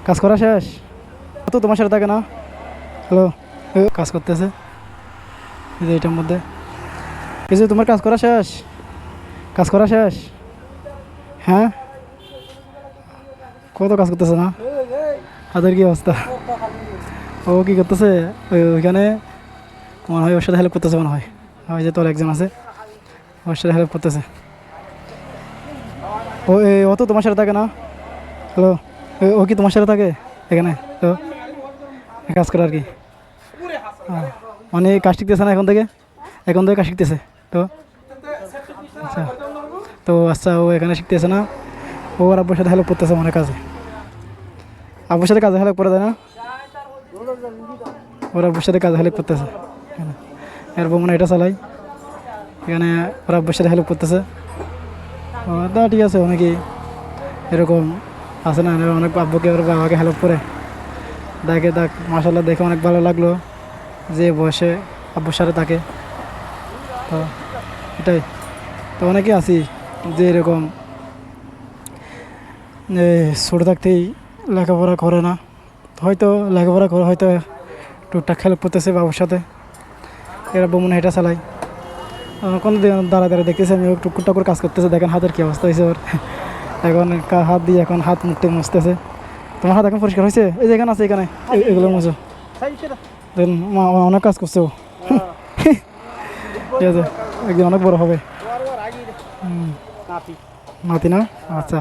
কাজ করা শেষ? তো তোমার সাথে থাকে না? হ্যালো, কাজ করতেছে এই যে এটার মধ্যে। এই যে তোমার কাজ করা শেষ? কাজ করা শেষ? হ্যাঁ, কত কাজ করতেছে না? তাদের কি অবস্থা? ও কি করতেছে ওইখানে? মনে হয় ওর সাথে হেল্প করতেছে মনে হয়। ওই যে তোর একজন আছে, ওর সাথে হেল্প করতেছে। ও তো তোমার সাথে থাকে না? হ্যালো, ও কি তোমার সাথে থাকে এখানে? তো কাজ করে আর কি, মানে কাজ শিখতেছে না এখন থেকে? এখন থেকে কাজ শিখতেছে তো? আচ্ছা, তো আচ্ছা, ও এখানে শিখতেছে না, ও আর আব্বুর সাথে হেল্প করতেছে মনে কাজে। আব্বুর সাথে কাজে হেল্প করে দেয় না? ওর আব্বুর সাথে কাজে হেল্প করতেছে এর বউ মনে এটা চালাই এখানে, ওর আব্বুর সাথে হেল্প করতেছে। ও তা ঠিক আছে, অনেকেই এরকম আছে না, অনেক আব্বুকে ওর বাবাকে হেল্প করে। দেখে মাসাল্লাহ, দেখে অনেক ভালো লাগলো যে বয়সে আব্বুর সাথে থাকে। তো এটাই, তো অনেকেই আছি যে এরকম ছোটো থাকতেই লেখাপড়া করে না, হয়তো লেখাপড়া করে হয়তো টুকটাক হেল্প করতেছে বাবুর সাথে, এরা মনে এটা চালাই। কোনো দাঁড়া দেখতেছি আমি টুকটাক করে কাজ করতেছে, দেখেন হাতের কী অবস্থা হয়েছে ওর। এখন হাত দিয়ে এখন হাত মুখতে মুছতেছে। তোমার হাত এখন পরিষ্কার হয়েছে? এই যে এখানে আছে, এখানে এগুলো মুছো। দেখেন অনেক কাজ করছে ও। ঠিক আছে, একদিন অনেক বড় হবে। নাতি না? আচ্ছা।